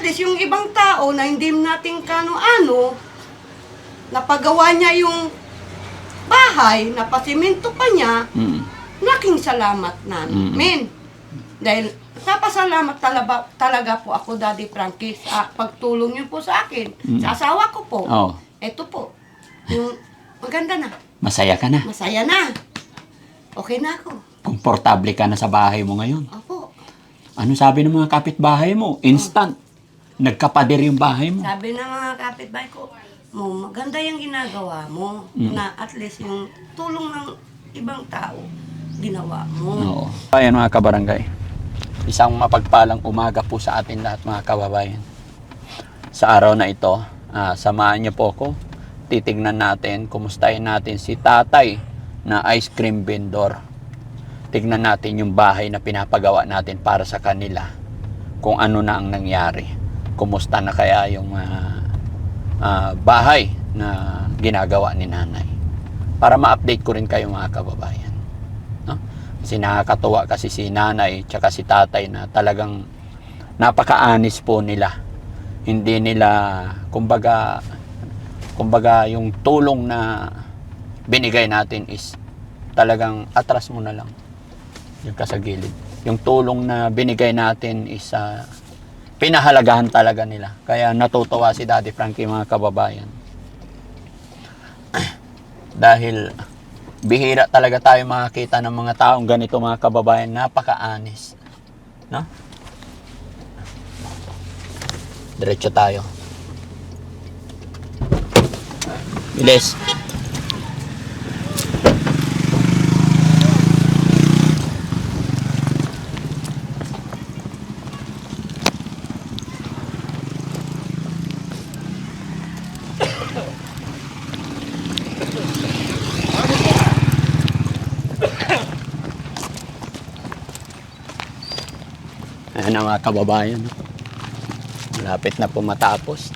least yung ibang tao na hindi natin kano-ano, napagawa niya yung bahay, napasiminto pa niya, laking salamat namin. Dahil napasalamat talaga po ako, Daddy Frankie, sa pagtulong niyo po sa akin. Sa asawa ko po. Oh. Ito po. Yung maganda na. Masaya ka na. Masaya na. Okay na ako. Komportable ka na sa bahay mo ngayon. Opo. Ano sabi ng mga kapitbahay mo? Instant. Nagkapader yung bahay mo. Sabi ng mga kapitbahay ko, maganda yung ginagawa mo. Na at least yung tulong ng ibang tao, ginawa mo. Oo. Ayan mga kabarangay. Isang mapagpalang umaga po sa atin lahat mga kababayan. Sa araw na ito, samahan niyo po ako. Titignan natin, kumustahin natin si tatay na ice cream vendor. Tignan natin yung bahay na pinapagawa natin para sa kanila. Kung ano na ang nangyari. Kumusta na kaya yung bahay na ginagawa ni nanay. Para ma-update ko rin kayo mga kababayan. No? Kasi nakakatuwa kasi si nanay tsaka si tatay na talagang napaka-anis po nila. Hindi nila, kumbaga yung tulong na binigay natin is talagang atras mo na lang. Yung kasagilid. Yung tulong na binigay natin is pinahalagahan talaga nila. Kaya natutuwa si Daddy Frankie mga kababayan. Dahil bihira talaga tayo makakita ng mga taong ganito mga kababayan, napaka-anis. No? Diretso tayo. Bilis. Ayan na mga kababayan. Malapit na po matapos.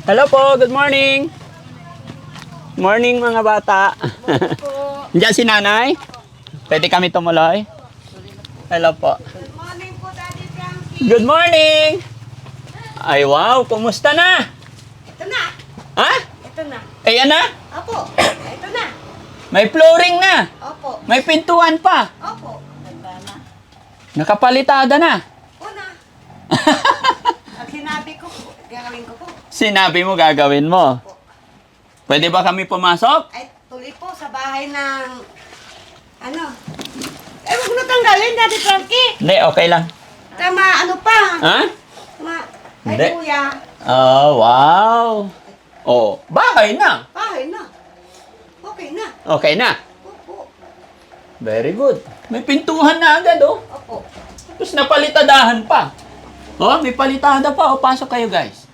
Hello po, good morning. Morning mga bata. Diyan si nanay. Pwede kami tumuloy. Hello po. Good morning po, Daddy Frankie. Good morning. Ay wow, kumusta na? Ito na. Ha? Ito na. Ayan na? Opo. Ito na. May flooring na. Opo. May pintuan pa. Opo. Ganda na. Nakapalitada na. Una. Pag sinabi ko po, gagawin ko po. Sinabi mo gagawin mo. Pwede ba kami pumasok? Ay, tuloy po sa bahay ng, huwag mo tanggalin, Daddy Frankie. Hindi, okay lang. Tama, ano pa? Ha? Ay, Hindi. kuya. Oh, wow. Oh, bahay na. Bahay na. Okay na. Okay na. Opo. Very good. May pintuhan na agad, oh. Opo. Tapos napalitadahan pa. Oh, may palitada pa. Oh, pasok kayo, guys.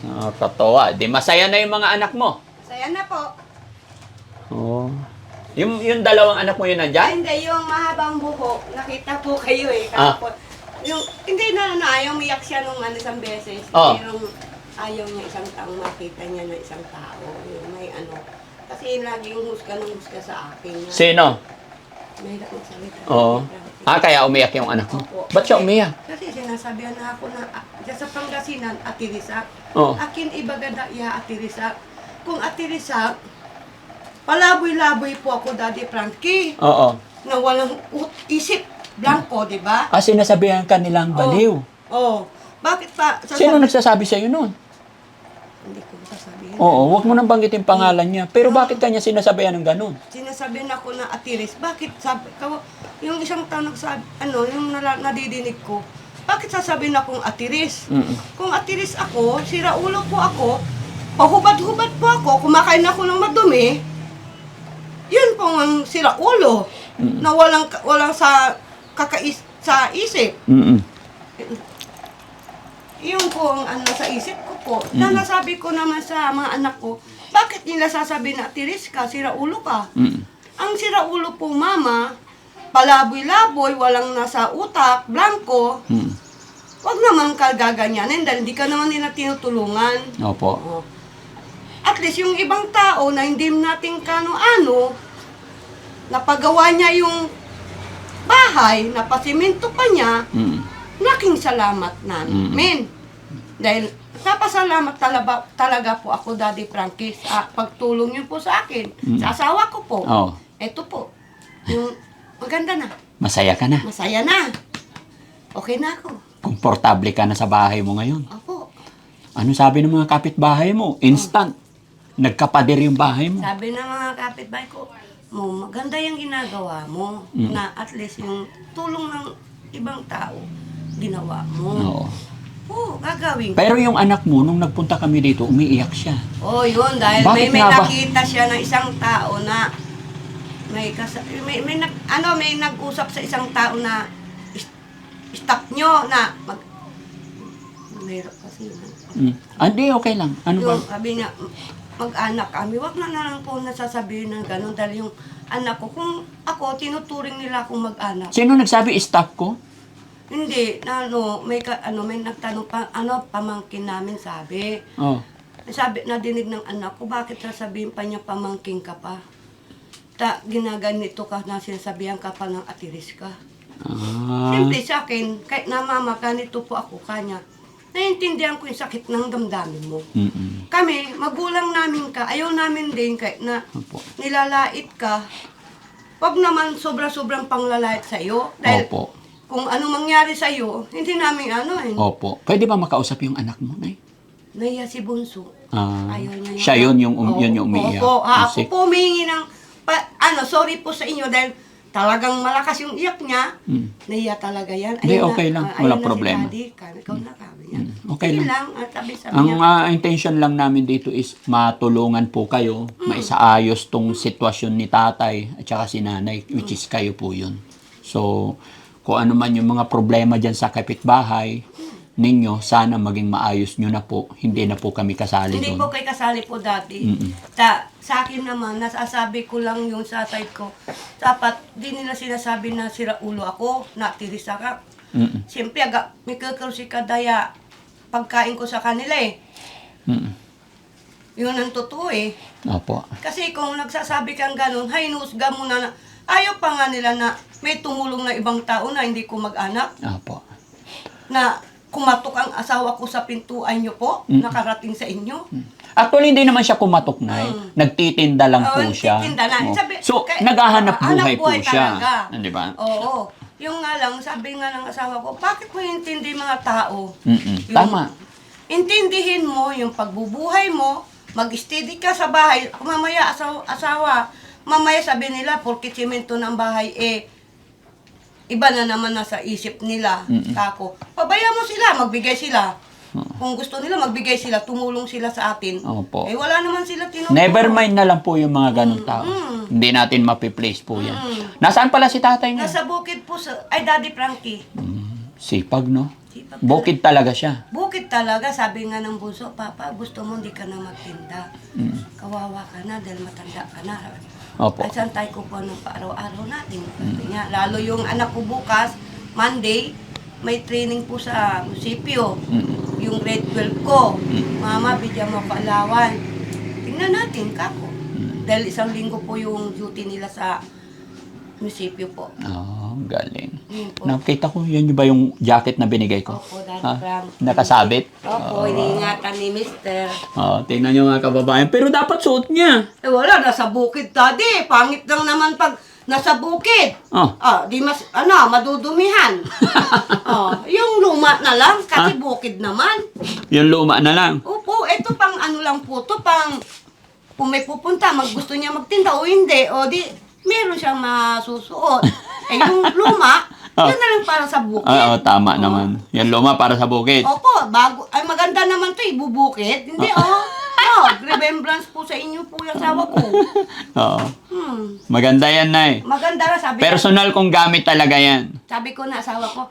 Oh, katawa. Di masaya na yung mga anak mo. Saya na po. Oh. Yung dalawang anak mo yun Ay, nandyan? hindi, yung mahabang buhok, nakita po kayo eh, Ah. kahapon. Yung, hindi na, ayaw umiyak siya nung isang beses. Oh. Pero ayaw niya isang taong makita niya na isang tao. Yung may kasi laging husga sa akin. Sino? Mahirap magsalita. Oo. Kaya umiyak yung anak mo. Opo. Ba't siya umiyak? Kasi sinasabihan na ako na, dyan sa Pangasinan, Ate Rizak. Oo. Akin ibagada iya, Ate Rizak. Kung Ate Rizak, palaboy-laboy po ako, Daddy Frankie. Oo. Na walang isip, blanco, di ba? Sinasabihan ka nilang baliw. Oo. Bakit pa? Sino nagsasabi sa'yo nun? Hindi ko sasabihin. Oo, huwag mo nang banggitin pangalan niya. Pero bakit kanya sinasabihan ng ganun? Sinasabihan ako na Atiris, bakit sabi, yung isang tao nagsabi, yung nadidinig ko, bakit sasabihin akong Atiris? Kung Atiris ako, sira ulo po ako, pahubad-hubad po ako, kumakain ako ng madumi, yun po ang sira ulo, na walang sa isip. Yung po ang sa isip ko po, na nasabi ko naman sa mga anak ko, bakit nila sasabihin na Atiris ka, sira ulo ka? Ang sira ulo po, mama, palaboy-laboy, walang nasa utak, blanco, wag naman ka gaganyanin dahil hindi ka naman nila tinutulungan. Opo. Oo. At least yung ibang tao na hindi natin kano-ano, napagawa niya yung bahay, napasiminto pa niya, Mm. laking salamat namin. Dahil napasalamat talaga po ako, Daddy Frankie, sa pagtulong niyo po sa akin, sa asawa ko po. Oh. Ito po, yung maganda na, Masaya ka na. masaya na. Okay na ako. Komportable ka na sa bahay mo ngayon. Opo. Ano sabi ng mga kapitbahay mo? Instant. Nagkapader yung bahay mo. Sabi ng mga kapitbahay ko, maganda yung ginagawa mo, na at least yung tulong ng ibang tao, ginawa mo. Oo. Oo, gagawin ko. Pero yung anak mo, nung nagpunta kami dito, umiiyak siya. Oh, yun, dahil Bakit may nga ba? nakita siya ng isang tao na may nag-usap sa isang tao na stop nyo na mayroon kasi Hindi, okay lang. Ano ba? yung sabi niya, mag-anak kami, wag na lang po nasasabihin ng gano'n dahil yung anak ko, kung ako, tinuturing nila akong mag-anak. Sino nagsabi, stop ko? Hindi, may nagtanong pa, pamangkin namin sabi. Oh. Sabi, nadinig ng anak ko, bakit sasabihin pa niya pamangkin ka pa? Ginaganito ka na sinasabihan ka pa ng atiris ka. Siyempre sa akin, kahit na mama, ganito po ako kanya, naiintindihan ko yung sakit ng damdamin mo. Mm-mm. Kami, magulang namin ka, ayaw namin din kahit na Opo. nilalait ka, wag naman sobra-sobrang panglalait sa iyo. Dahil Opo. kung ano mangyari sa iyo, hindi namin Opo. Pwede ba makausap yung anak mo, Nay? Naiya si Bunso. Ayaw niya Siya yun yung umiiyak. Opo, ako Kasi- po humingi ng, sorry po sa inyo dahil talagang malakas yung iyak niya. Naiya talaga yan. Hindi, Ayun okay na, lang. ayun Walang na problema. Si Daddy, ikaw na kami yan. Okay Sige lang. At sabi sabi Ang niya, intention lang namin dito is matulungan po kayo, maisaayos tong sitwasyon ni tatay at saka si nanay, which is kayo po yun. So, kung ano man yung mga problema dyan sa kapitbahay ninyo, sana maging maayos nyo na po. Hindi na po kami kasali hindi doon. po kay kasali po dati. Sa akin naman, nasasabi ko lang yung sa side ko. Dapat, di nila sinasabi na sira ulo ako, na tirisa ka. Siyempre, may kakarosi ka daya pagkain ko sa kanila eh. Yun ang totoo eh. Opo. Kasi kung nagsasabi kang ganun, hinusga mo na, ayaw pa nga nila na may tumulong na ibang tao na hindi ko mag-anak. Opo. Na kumatok ang asawa ko sa pintuan nyo po, nakarating sa inyo. Actually, hindi naman siya kumatok, Nay. Nagtitinda lang po siya. Nagtitinda lang. Oh. Sabi- So, kaya- naghahanap hanap buhay po buhay siya. talaga. Di ba? Oo. Yung nga lang, sabi nga ng asawa ko, bakit mo intindi mga tao? Yung- Tama. Intindihin mo yung pagbubuhay mo, mag-steady ka sa bahay. Mamaya, asawa, mamaya sabi nila, porkit simento ng bahay, iba na naman nasa isip nila. Kako, pabayaan mo sila, magbigay sila. Kung gusto nila, magbigay sila, tumulong sila sa atin. Opo. Wala naman sila tinutulong. Never mind na lang po yung mga ganong tao. Hindi natin mapiplace po yan. Nasaan pala si tatay nga? Nasa bukid po, Daddy Frankie. Sipag, no? Sipag Bukid talaga siya. Bukid talaga, sabi nga ng bunso, Papa, gusto mo hindi ka na magtinda. Kawawa ka na dahil matanda ka na. Opo. Ay, saan tayo kukuha ng araw-araw natin? Sabi niya, lalo yung anak ko bukas, Monday, may training po sa munisipyo. Yung grade 12 ko. Mama, bigyan mo ko alawan. Tingnan natin, kako. Dahil isang linggo po yung duty nila sa munisipyo po. Galing. Yun po. Nakita ko, yan yung ba yung jacket na binigay ko? Opo, Daddy Ha? Frank. Nakasabit? Opo, iniingatan ni Mister. Tingnan nyo mga kababayan. Pero dapat suot niya. Wala, nasa bukid, Daddy. Pangit lang naman pag nasa bukid. Oh. Di madudumihan. Yung luma na lang, kasi bukid naman. Yung luma na lang. Opo, ito pang ano lang po, to pang kung may pupunta, gusto niya magtinda o hindi, o di, meron siyang masusuot. Yung luma, yun na lang para sa bukid. Tama naman. Yung luma para sa bukid. Opo, maganda naman to, ibubukid. Hindi, remembrance po sa inyo po yung asawa ko. Oo. Maganda yan, Nay. Maganda na, sabi ko. Personal kong gamit talaga yan. Sabi ko na asawa ko,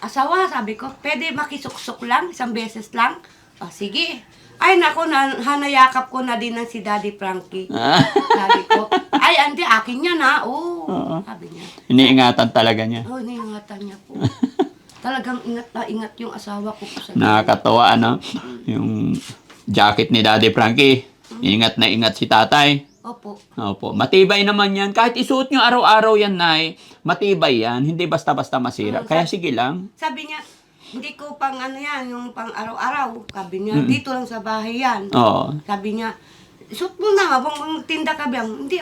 asawa, sabi ko, pwede makisuksok lang, isang beses lang? Sige. Ay, nako, hanayakap ko na din ng si Daddy Frankie. Sabi ko, ay, hindi, akin yan ha. Sabi niya. Iniingatan talaga niya. Iniingatan niya po. Talagang ingat na ingat yung asawa ko po sa Nakakatawa, ano? Yung jacket ni Daddy Frankie. Ingat na ingat si tatay. Opo. Opo. Matibay naman yan. Kahit isuot nyo araw-araw yan, Nay, matibay yan. Hindi basta-basta masira. Kaya sige lang. Sabi niya, hindi ko pang ano yan, yung pang araw-araw. Sabi niya, dito lang sa bahay yan. Oo. Sabi niya, suot mo na, habang tinda ka biyang. Hindi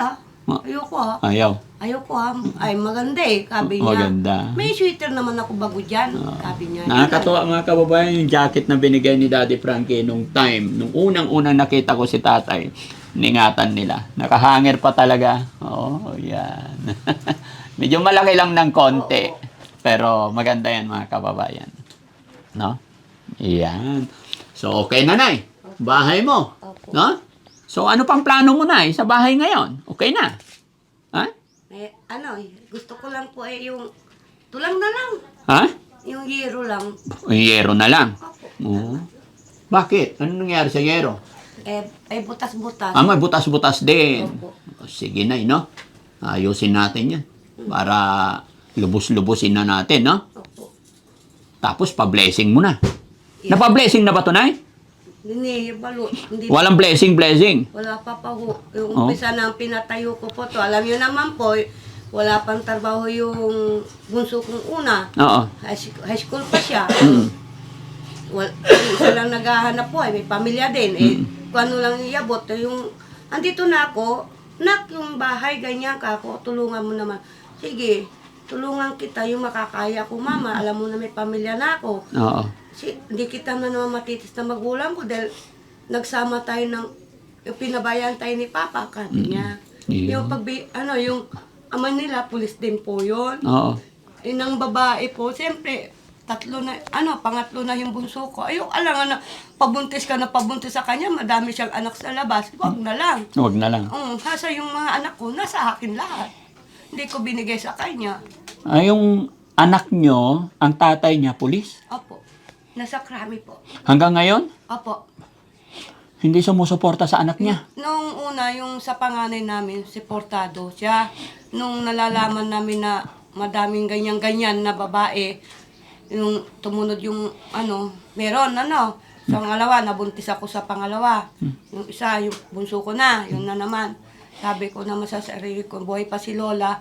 ayoko Ayaw. Ayoko ay maganda eh. Sabi niya, Maganda. may sweater naman ako bago dyan. Sabi niya. Nakakatuwa mga kababayan yung jacket na binigay ni Daddy Frankie nung time. Nung unang-unang nakita ko si tatay, ningatan nila. Nakahanger pa talaga. Oo, yan. Medyo malaki lang ng konti. Pero maganda yan mga kababayan. No? Yan. So, okay na, Nay. Bahay mo. Opo. No? So, ano pang plano mo, Nay, sa bahay ngayon? Okay na? Ha? Gusto ko lang po yung tulang na lang. Ha? Yung yero lang. O, yero na lang. Opo. Oo. Bakit? Ano nangyari sa yero? Ay butas-butas. May butas-butas din. Opo. O, sige, Nay, no? Ayusin natin yan. Para lubos-lubusin na natin, no? Opo. Tapos, pa-blessing mo na. Yeah. Napa-blessing na ba to, Nay? Hindi, balo. Hindi. Walang blessing. Wala pa ho. Yung Oh. umpisa na pinatayo ko po to. Alam niyo naman po, wala pang trabaho yung bunso kong una. Oo. High school pa siya. Mm. Isa lang naghahanap po, may pamilya din. Kung ano lang iabot, yung, andito na ako, yung bahay, ganyan ka ako, tulungan mo naman. Sige, tulungan kita yung makakaya ko, mama. Alam mo na may pamilya na ako. Oo. Hindi kita na naman matitis na magulang ko dahil nagsama tayo yung pinabayan tayo ni Papa, sabi niya. Yeah. Yung ama nila, pulis din po yun. Oo. Inang babae po, siyempre, pangatlo na yung bunso ko. Alam na, pabuntis ka na pabuntis sa kanya, madami siyang anak sa labas. Huwag na lang. Huwag na lang. Hasa yung mga anak ko, nasa akin lahat. Hindi ko binigay sa kanya. Yung anak nyo, ang tatay niya, pulis? Opo. Nasa krami po. Hanggang ngayon, Opo. hindi sumusuporta sa anak niya. Nung una, yung sa panganay namin, si Portado siya. Nung nalalaman namin na madaming ganyan-ganyan na babae, yung tumunod yung meron. Sa pangalawa, nabuntis ako sa pangalawa. Yung isa, yung bunso ko na, yun na naman. Sabi ko naman sa sarili ko, buhay pa si Lola,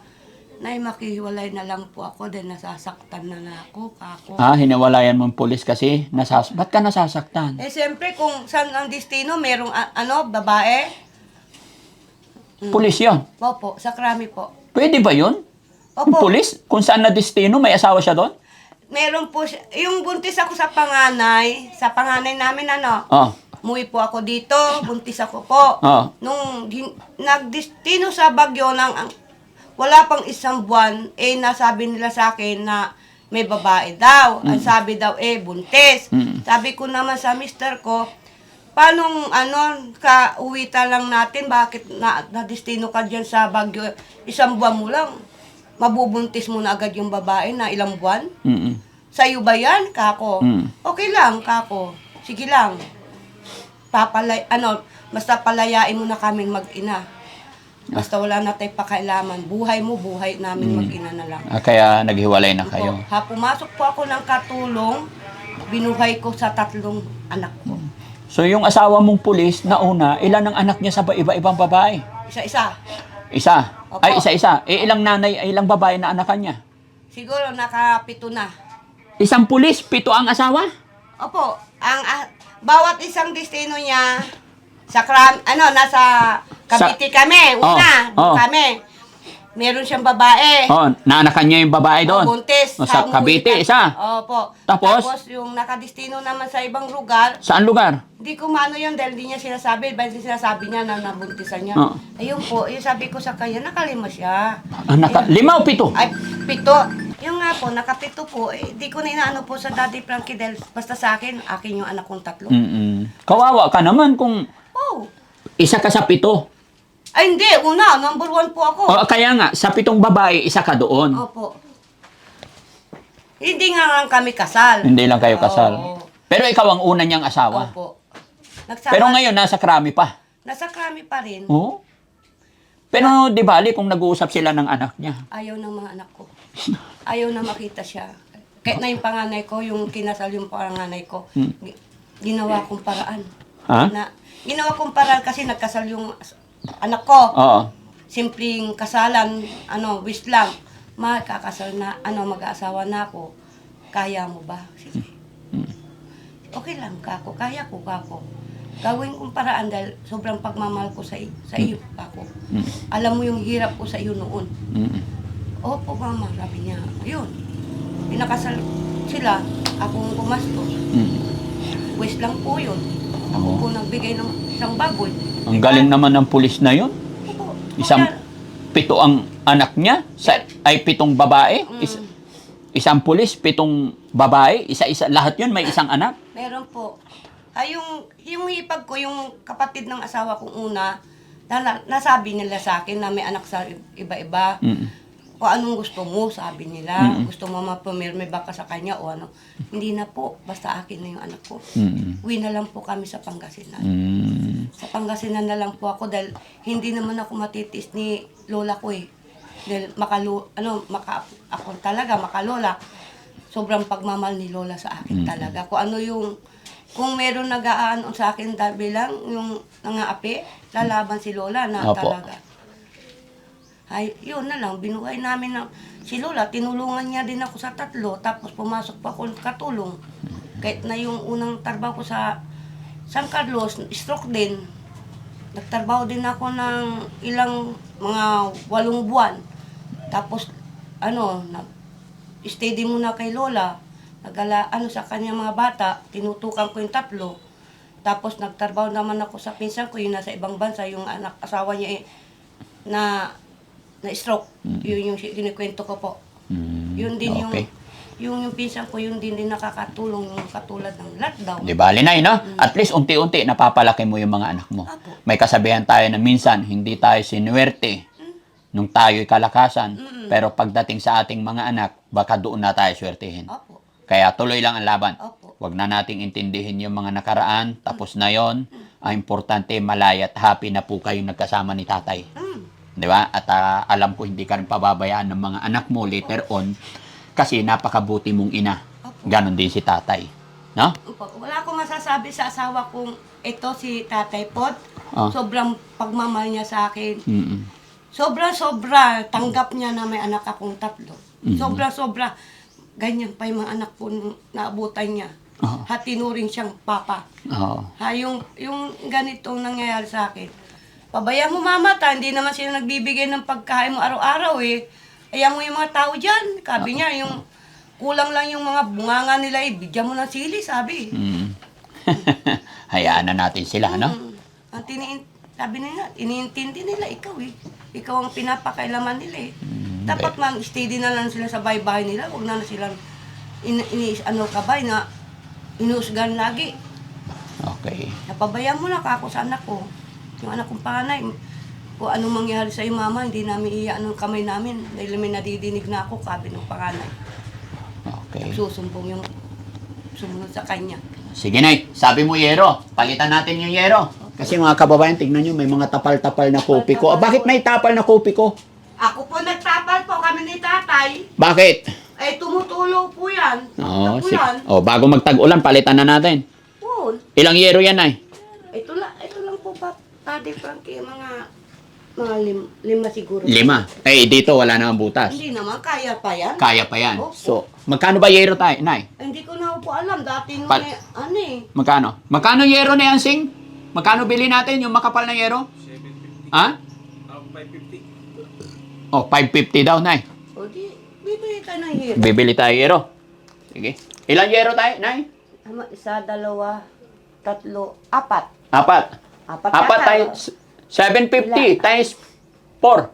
Nay, makihiwalay na lang po ako dahil nasasaktan na ako, kako. Hinawalayan mong pulis kasi? Ba't ka nasasaktan? Siyempre, kung saan ang destino, merong babae. Pulis yon. Opo, sa krami po. Pwede ba yun? Opo. Pulis? Kung saan na destino, may asawa siya doon? Meron po siya. Yung buntis ako sa panganay namin, Oh. umuwi po ako dito, buntis ako po. Oh. Nung nagdestino sa Bagyo wala pang isang buwan, nasabi nila sa akin na may babae daw. Ang sabi daw, buntis. Sabi ko naman sa mister ko, paano ka-uwita lang natin, bakit na-destino ka dyan sa Bagyo? Isang buwan mo lang, mabubuntis mo na agad yung babae na ilang buwan? Mm-mm. Sa'yo ba yan, kako? Okay lang, kako. Sige lang. Basta palayain mo na kaming mag-ina. Basta wala na tayong pakailaman. Buhay mo, buhay namin mag-ina na lang. Kaya naghiwalay na kayo. Pumasok po ako ng katulong, binuhay ko sa 3 anak ko. So yung asawa mong pulis, nauna, ilan ang anak niya sa iba-ibang babae? Isa-isa. Isa? Opo. Ay, isa-isa. Ilang nanay, ilang babae na anakan niya? Siguro naka-7 na. Isang pulis, 7 ang asawa? Opo, bawat isang destino niya, nasa Cavite kami, una, kami. Meron siyang babae. Naanakan niya yung babae doon? Buntis. Sa Cavite, isa? Opo. Tapos yung nakadestino naman sa ibang lugar, saan lugar? hindi ko maano yun dahil di niya sinasabi. Dahil sinasabi niya na nabuntisan niya. Ayun po, yung sabi ko sa kanya, nakalima siya. 5 o 7? Ay, 7. Yung nga po, naka-7 po. Di ko na inaano po sa Daddy Frankie dahil basta sa akin yung anak kong 3. Kawawa ka naman kung Oh. isa ka sa 7. Ay, hindi. Una, number 1 po ako. Kaya nga, sa 7 babae, isa ka doon. Opo. Hindi nga lang kami kasal. Hindi lang kayo kasal. Oo. Pero ikaw ang una niyang asawa. Opo. Pero ngayon, nasa krami pa. Nasa krami pa rin. Oo. Pero di bali kung nag-uusap sila ng anak niya. Ayaw ng mga anak ko. Ayaw na makita siya. Kahit na yung panganay ko, yung kinasal yung panganay ko, ginawa kong paraan. Ha? Ginawa kong paraan kasi nagkasal yung anak ko. Oo. Simpleng kasalan, wish lang. Magkakasal na, mag-aasawa na ako. Kaya mo ba? Sige. Okay lang, kako. Kaya ko, kako. Gawin kong paraan dahil sobrang pagmamahal ko sa iyo, kako. Alam mo yung hirap ko sa iyo noon. Opo, mama, sabi niya. Ayun. Pinakasal sila, akong pumastos. Wish lang po yun. Ako po nagbigay ng isang baboy. Ang galing naman ng pulis na yun. Opo. Pito ang anak niya, ay 7 babae. Isang pulis, 7 babae, isa-isa, lahat yun may isang anak. Meron po. Yung hipag ko, yung kapatid ng asawa kong una, nasabi nila sa akin na may anak sa iba-iba. O anong gusto mo, sabi nila. Gusto mo mapumirme ba ka sa kanya o ano. Hindi na po, basta akin na yung anak ko. Uwi na lang po kami sa Pangasinan. Sa Pangasinan na lang po ako dahil hindi naman ako matitis ni lola ko eh. Dahil ako talaga makalola. Sobrang pagmamahal ni lola sa akin talaga. Kung meron nag-aano sa akin bilang yung nangaapi, lalaban si lola na Opo. talaga. Ay, yun na lang, binuhay namin si lola, tinulungan niya din ako sa 3, tapos pumasok pa ako katulong. Kahit na yung unang trabaho ko sa San Carlos, stroke din. Nagtrabaho din ako ng ilang mga 8 buwan. Tapos, stay din muna kay lola. Sa kanyang mga bata, tinutukan ko yung 3. Tapos nagtrabaho naman ako sa pinsan ko, yung nasa ibang bansa, yung asawa niya na stroke. Yun yung kinikwento ko po. Yun din Okay. yung pinsan ko, yun din nakakatulong yung katulad ng lockdown. Di ba, Linay, no? At least unti-unti napapalaki mo yung mga anak mo. Apo. May kasabihan tayo na minsan hindi tayo sinuwerte nung tayo'y kalakasan. Pero pagdating sa ating mga anak, baka doon na tayo swertihin. Opo. Kaya tuloy lang ang laban. Opo. Huwag na nating intindihin yung mga nakaraan. Tapos na yon. Ang importante, malaya at happy na po kayong nagkasama ni tatay. Di ba? At alam ko hindi ka rin pababayaan ng mga anak mo later on kasi napakabuti mong ina. Ganon din si tatay. No? Wala akong masasabi sa asawa kong ito si Tatay Pod. Oh. Sobrang pagmamahal niya sa akin. Mm-mm. Sobra-sobra. Tanggap niya na may anak akong 3. Sobra-sobra. Ganyan pa yung mga anak ko nung naabutan niya. Oh. Tinuring siyang papa. Oo. Yung ganitong nangyayari sa akin. Pabayaan mo mamata, hindi naman sila nagbibigay ng pagkain mo araw-araw eh. Ayaw mo yung mga tao dyan. Sabi niya, yung kulang lang yung mga bunganga nila, bigyan mo ng sili, sabi. Hayaan na natin sila, no? Sabi nila, iniintindi nila ikaw eh. Ikaw ang pinapakailaman nila eh. Dapat mag-steady na lang sila sa bahay-bahay nila. Huwag na silang na inuusgan lagi. Okay. Napabayaan mo na ako sa anak ko. Yung anak kong panganay, kung anong mangyari sa iyo mama, hindi namin iyan ang kamay namin. Dahil may nadidinig na ako, kabi ng panganay. Okay. Nagsusumbong yung sumunod sa kanya. Sige, Nay. Sabi mo, yero. Palitan natin yung yero. Kasi mga kababayan, tignan nyo, may mga tapal-tapal na kopi ko. Bakit may tapal na kopi ko? Ako po nagtapal po kami ni tatay. Bakit? Ay tumutulo po yan. Oo, Ito yan. bago magtag-ulan, palitan na natin. Po. Ilang yero yan, Nay? Ito lang po pa. Tadi Frankie, mga 5 siguro. 5. Eh, dito wala namang butas. Hindi naman, kaya pa yan. Kaya pa yan. Opo. So, magkano ba yero tayo, Nay? Ay, hindi ko na po alam. Dati nung Magkano? Magkano yero na yan, Sing? Magkano bili natin yung makapal na yero? 750. Ha? 550. Oh, 550 daw, Nay. O di, bibili ka ng hero. Bibili tayo yero. Sige. Ilang yero tayo, Nay? 1, 2, 3, 4. 4. Apat tayo. 750 times 4.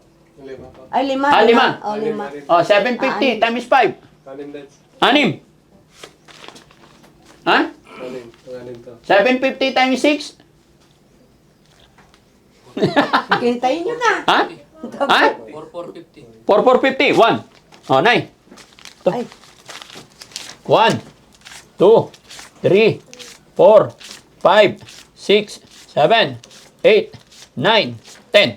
Ay, 5. 5. O, 5. Oh, 750 times 5. Kanin that's 6. Ha? kanin to. 750 times 6? Hintayin nyo na. Ha? Ha? 4450. 4450. 1. Oh, Nay. Ay, 1, 2, 3, 4, 5, 6, 7, 8, 9, 10.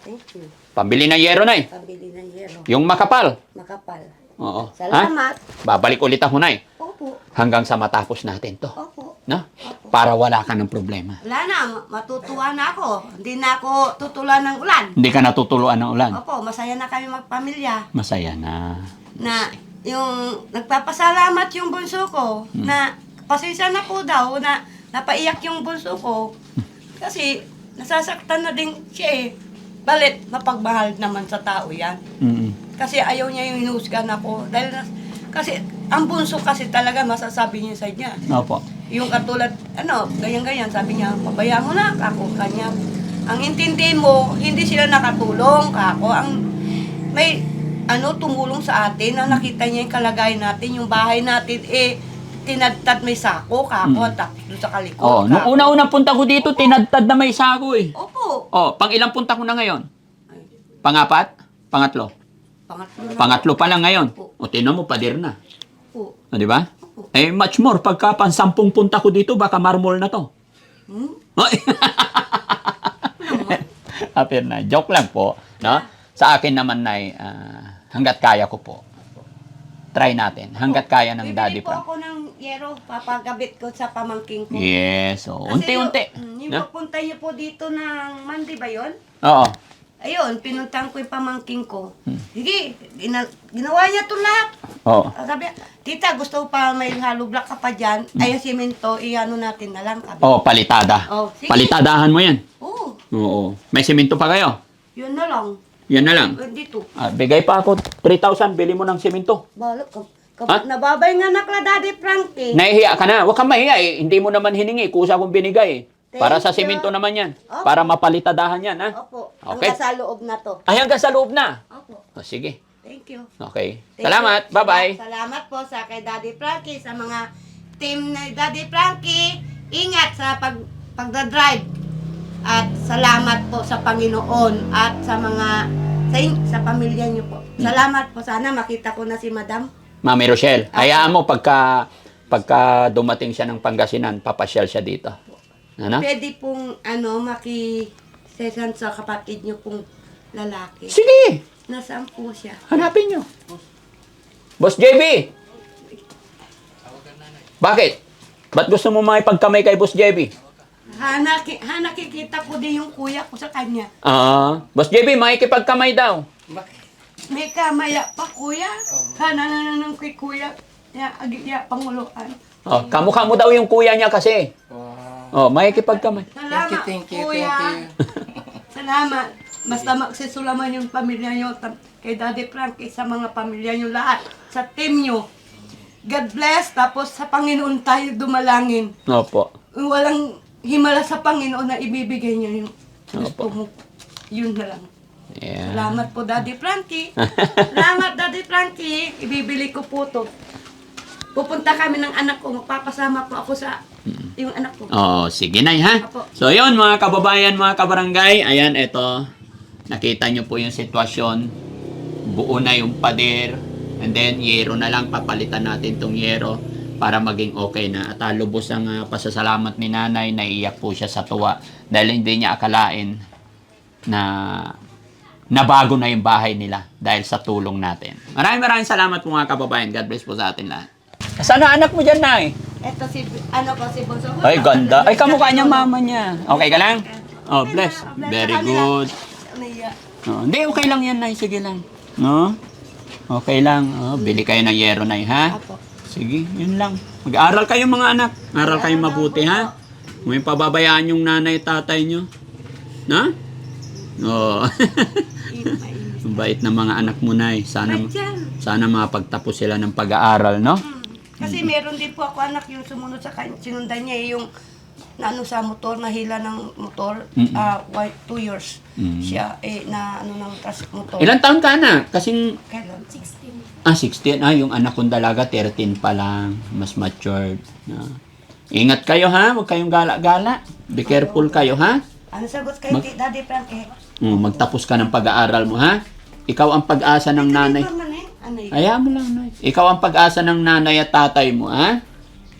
thank you. Pambili ng yero, Nay. Pabili ng yero. Yung makapal. Makapal. Oo. Salamat. Ha? Babalik ulit ako, Nay. Opo. Hanggang sa matapos natin to. Opo. No? Para wala ka ng problema. Wala na, matutuwa na ako. Hindi na ako tutulan ng ulan. Hindi ka natutuluan ng ulan. Opo, masaya na kami magpamilya. Masaya na. Na yung nagpapasalamat yung bunso ko na pasensya na po daw na napaiyak yung bunso ko. Kasi nasasaktan na din siya eh. Balit, mapagmahal naman sa tao yan. Mm-mm. Kasi ayaw niya yung hinusgan ako. Kasi ang bunso kasi talaga masasabi niya sa niya. Opo. Yung katulad, ganyan-ganyan, sabi niya, pabayaan mo na ako kanya. Ang intindi mo, hindi sila nakatulong kako. Ang may tumulong sa atin na nakita niya yung kalagayan natin, yung bahay natin, tinadtad may sako kako, tapos doon sa kalikot. Oh, nung una-unang punta ko dito, tinadtad na may sako eh. Opo. Oh, pang ilang punta ko na ngayon? Pangapat? Pangatlo? Pangatlo na. Pangatlo pa lang ngayon. O, tinan mo, pader na. Po. O, di ba? Eh, much more. Pagka pang 10 punta ko dito, baka marmol na to. Ay. Apir na. Joke lang po. No? Sa akin naman na hanggat kaya ko po. Try natin. Hanggat kaya ng Daddy Bibili po Frank. ako ng yero, papagabit ko sa pamangking ko. Yes. So, Kasi unti-unti. Yung No? papunta niyo po dito ng Monday ba yun? Oo. Ayun, pinuntahan ko yung pamangking ko. Sige, ginawa niya ito lahat. Oo. Sabi, tita, gusto ko pa may hollow block ka pa dyan. Ay, simento, iano natin na lang. Sabi. Oh, palitada. Oh, sige. Palitadahan mo yan. Oo, Oo. May simento pa kayo? yun na lang. Yan na lang. Dito. Bigay pa ako 3,000, bili mo ng simento. Balok ka. Ha? Nababay nga nakla, Daddy Frankie. Nahihiya ka na. Huwag kang mahiya eh. Hindi mo naman hiningi. Kusa kong binigay eh. Para sa Thank you. simento naman yan. Opo. Para mapalitadahan yan, ha? Opo, Okay. hanggang sa loob na to. Ay, hanggang sa loob na. Opo, O, sige. thank you. Okay. Thank Salamat. you. Bye-bye. Salamat po sa kay Daddy Frankie, sa mga team na Daddy Frankie. Ingat sa pagdadrive. At salamat po sa Panginoon at sa mga sa pamilya niyo po. Salamat po. Sana makita ko na si Madam. Mami Rochelle, hayaan mo pagka dumating siya ng Pangasinan, papasyal siya dito. Ano? Pwede pong maki-session sa kapatid niyo pong lalaki. Sige. Nasaan po siya? Hanapin nyo. Boss JB. Bakit? Ba't gusto mo makipagkamay kay Boss JB? Nakikita ko din yung kuya ko sa kanya. Boss JB, makikipagkamay daw. May kamaya pa kuya. Hanananang kay kuya. Agya panguluan. Oh, kamukha mo daw yung kuya niya kasi. Oh, makikipagkamay. Salamat, kuya. Salamat. Basta magsisulaman yung pamilya nyo kay Daddy Frankie sa mga pamilya nyo lahat. Sa team nyo. God bless. Tapos sa Panginoon tayo dumalangin. Opo. Walang himala sa Panginoon na ibibigay niya yung gusto Opo. mo. Yun na lang. Yeah. Salamat po, Daddy Frankie. Salamat, Daddy Frankie. Ibibili ko po to. Pupunta kami ng anak ko. Magpapasama po ako sa yung anak ko. Oh, sige na ha. Apo. So, yun mga kababayan, mga kabarangay. Ayan, eto. Nakita nyo po yung sitwasyon. Buo na yung pader. And then, yero na lang. Papalitan natin tong yero para maging okay na. At lubos ang pasasalamat ni nanay. Naiiyak po siya sa tuwa. Dahil hindi niya akalain na nabago na yung bahay nila dahil sa tulong natin. Maraming salamat po mga kababayan. God bless po sa atin lahat. Sana anak mo dyan, Nay? Ito si Bonso. Ay, ganda. Ay, kamukha niya mama niya. Okay ka lang? Oh, bless. Very good. Oh, hindi, okay lang yan, Nay. Sige lang. No? Okay lang. Oh, bili kayo ng yero, Nay, ha? Apo. Sige, yun lang. Mag-aral kayo, mga anak. Aral kayo mabuti, ha? Huwag pababayaan yung nanay at tatay nyo. Na? Oh. Ang bait ng mga anak mo, Nay. Sana mapagtapos sila ng pag-aaral, no? Kasi meron din po ako anak yung sumunod sa kanya. Sinundan niya yung sa motor, nahila ng motor. 2 years siya ng motor. Ilan taon ka na? Kasing Kailan? 16. 16. Yung anak kong dalaga, 13 pa lang. Mas matured. Ingat kayo, ha? Huwag kayong gala-gala. Be careful kayo, ha? Ano sagot kay Daddy Frankie? Magtapos ka ng pag-aaral mo, ha? Ikaw ang pag-asa ng nanay. Ano yun? Hayaan mo lang, Nay. Ikaw ang pag-asa ng nanay at tatay mo, ha?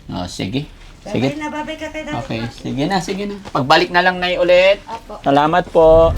Oh, sige. Sige. Babay ka kay Daddy Okay, Frankie. sige na. Pagbalik na lang, Nay, ulit. Apo. Salamat po.